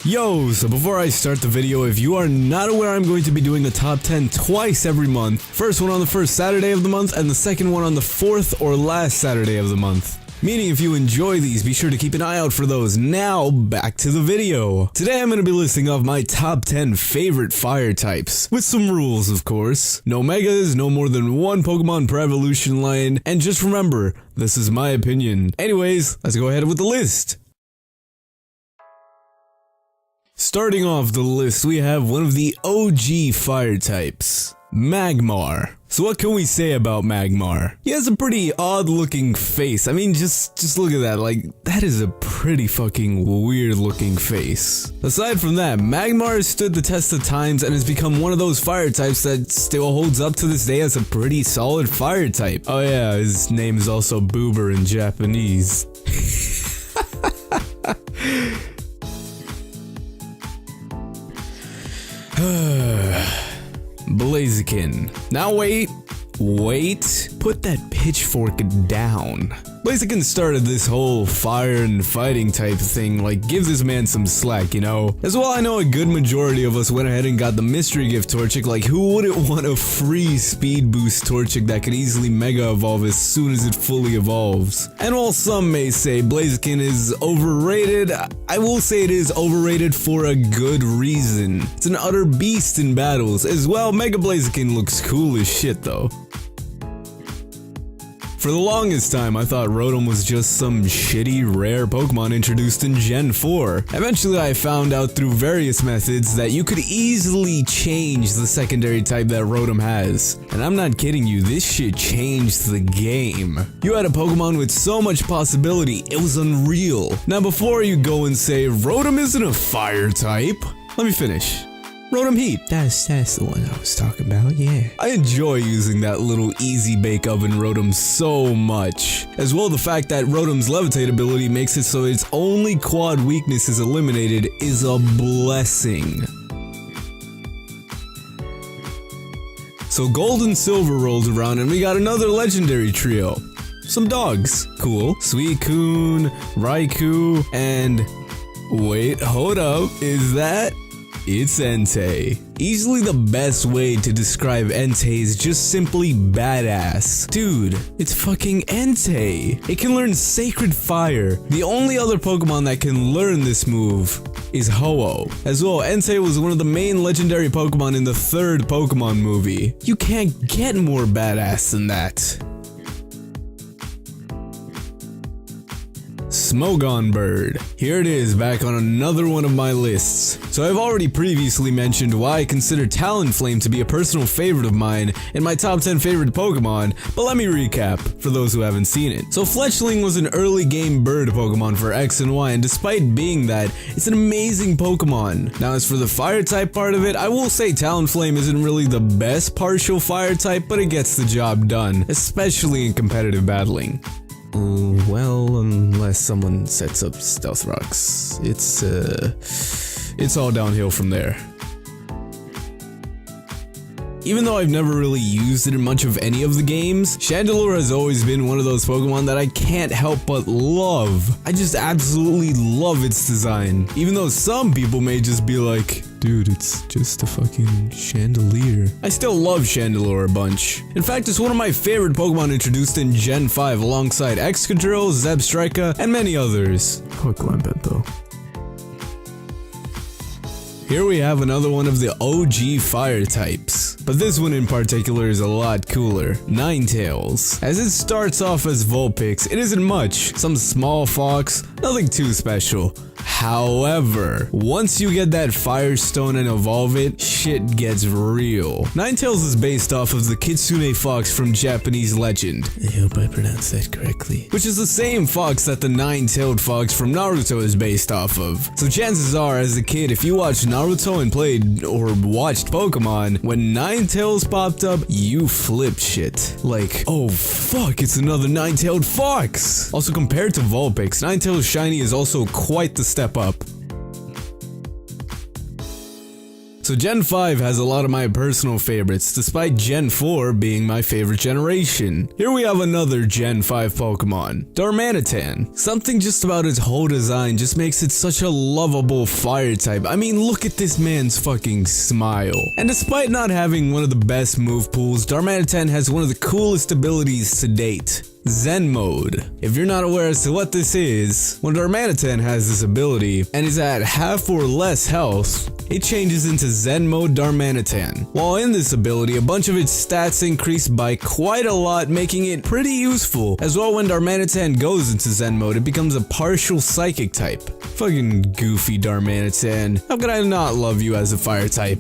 Yo, so before I start the video, if you are not aware, I'm going to be doing a top 10 twice every month. First one on the first Saturday of the month, and the second one on the fourth or last Saturday of the month. Meaning if you enjoy these, be sure to keep an eye out for those. Now, back to the video. Today I'm going to be listing off my top 10 favorite fire types. With some rules, of course. No megas, no more than one Pokemon per evolution line, and just remember, this is my opinion. Anyways, let's go ahead with the list. Starting off the list, we have one of the OG fire types, Magmaer. So what can we say about Magmaer? He has a pretty odd looking face. I mean, just look at that, like, that is a pretty fucking weird looking face. Aside from that, Magmaer has stood the test of times and has become one of those fire types that still holds up to this day as a pretty solid fire type. Oh yeah, his name is also Boober in Japanese. Blaziken. Now wait, put that pitchfork down. Blaziken started this whole fire and fighting type thing, like give this man some slack, you know? As well, I know a good majority of us went ahead and got the mystery gift Torchic, like who wouldn't want a free speed boost Torchic that could easily mega evolve as soon as it fully evolves? And while some may say Blaziken is overrated, I will say it is overrated for a good reason. It's an utter beast in battles. As well, Mega Blaziken looks cool as shit though. For the longest time, I thought Rotom was just some shitty rare Pokemon introduced in Gen 4. Eventually, I found out through various methods that you could easily change the secondary type that Rotom has. And I'm not kidding you, this shit changed the game. You had a Pokemon with so much possibility, it was unreal. Now before you go and say, Rotom isn't a fire type, let me finish. Rotom Heat. That's the one I was talking about, yeah. I enjoy using that little easy bake oven Rotom so much. As well, the fact that Rotom's levitate ability makes it so its only quad weakness is eliminated is a blessing. So Gold and Silver rolls around and we got another legendary trio. Some dogs. Cool. Suicune, Raikou, and... wait, hold up. Is that... it's Entei. Easily the best way to describe Entei is just simply badass. Dude, it's fucking Entei. It can learn Sacred Fire. The only other Pokemon that can learn this move is Ho-Oh. As well, Entei was one of the main legendary Pokemon in the third Pokemon movie. You can't get more badass than that. Smogon Bird. Here it is, back on another one of my lists. So I've already previously mentioned why I consider Talonflame to be a personal favorite of mine in my top 10 favorite Pokemon, but let me recap for those who haven't seen it. So Fletchling was an early game bird Pokemon for X and Y, and despite being that, it's an amazing Pokemon. Now as for the fire type part of it, I will say Talonflame isn't really the best partial fire type, but it gets the job done, especially in competitive battling. Well, unless someone sets up Stealth Rocks, it's all downhill from there. Even though I've never really used it in much of any of the games, Chandelure has always been one of those Pokemon that I can't help but love. I just absolutely love its design, even though some people may just be like, dude, it's just a fucking Chandelure. I still love Chandelure a bunch. In fact, it's one of my favorite Pokemon introduced in Gen 5 alongside Excadrill, Zebstrika, and many others. Quick Lampent though. Here we have another one of the OG fire types, but this one in particular is a lot cooler, Ninetales. As it starts off as Vulpix, it isn't much, some small fox, nothing too special. However, once you get that Firestone and evolve it, shit gets real. Ninetales is based off of the Kitsune fox from Japanese legend. I hope I pronounced that correctly. Which is the same fox that the nine-tailed fox from Naruto is based off of. So chances are, as a kid, if you watched Naruto and played or watched Pokemon, when Ninetales popped up, you flipped shit. Like, oh fuck, it's another nine-tailed fox! Also, compared to Vulpix, Ninetales Shiny is also quite the step up. So Gen 5 has a lot of my personal favorites, despite Gen 4 being my favorite generation. Here we have another Gen 5 Pokemon, Darmanitan. Something just about its whole design just makes it such a lovable fire type. I mean, look at this man's fucking smile. And despite not having one of the best move pools, Darmanitan has one of the coolest abilities to date. Zen Mode. If you're not aware as to what this is, when Darmanitan has this ability and is at half or less health, it changes into Zen Mode Darmanitan. While in this ability, a bunch of its stats increase by quite a lot, making it pretty useful. As well, when Darmanitan goes into Zen Mode, it becomes a partial psychic type. Fucking goofy Darmanitan. How could I not love you as a fire type?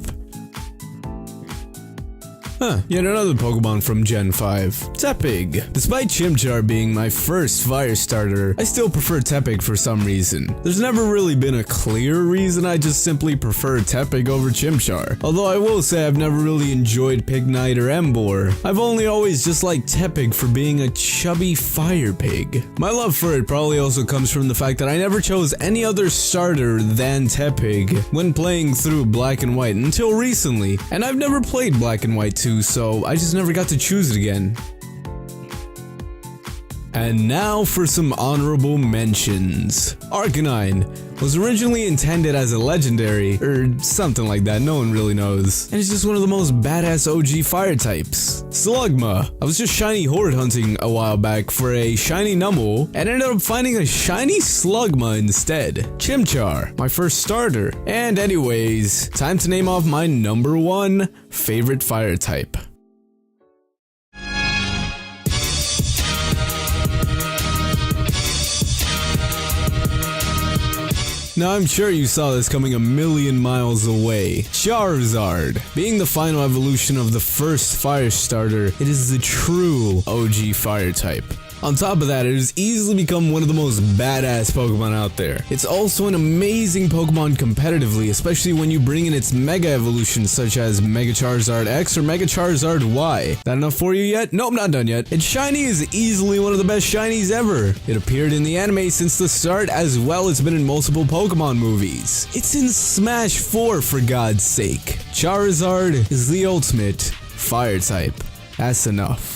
Yet another Pokemon from Gen 5, Tepig. Despite Chimchar being my first fire starter, I still prefer Tepig for some reason. There's never really been a clear reason, I just simply prefer Tepig over Chimchar. Although I will say I've never really enjoyed Pignite or Emboar. I've only always just liked Tepig for being a chubby fire pig. My love for it probably also comes from the fact that I never chose any other starter than Tepig when playing through Black and White until recently, and I've never played Black and White 2, so I just never got to choose it again. And now for some honorable mentions. Arcanine was originally intended as a legendary, or something like that, no one really knows. And it's just one of the most badass OG fire types. Slugma. I was just shiny horde hunting a while back for a shiny Numel, and ended up finding a shiny Slugma instead. Chimchar, my first starter. And anyways, time to name off my number 1 favorite fire type. Now I'm sure you saw this coming a million miles away. Charizard. Being the final evolution of the first fire starter, it is the true OG fire type. On top of that, it has easily become one of the most badass Pokemon out there. It's also an amazing Pokemon competitively, especially when you bring in its Mega evolutions such as Mega Charizard X or Mega Charizard Y. That enough for you yet? Nope, not done yet. Its shiny is easily one of the best shinies ever. It appeared in the anime since the start, as well as been in multiple Pokemon movies. It's in Smash 4 for God's sake. Charizard is the ultimate fire type. That's enough.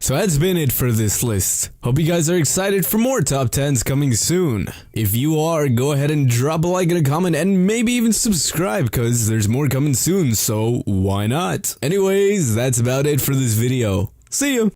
So that's been it for this list. Hope you guys are excited for more top 10s coming soon. If you are, go ahead and drop a like and a comment and maybe even subscribe, cause there's more coming soon, so why not? Anyways, that's about it for this video. See ya!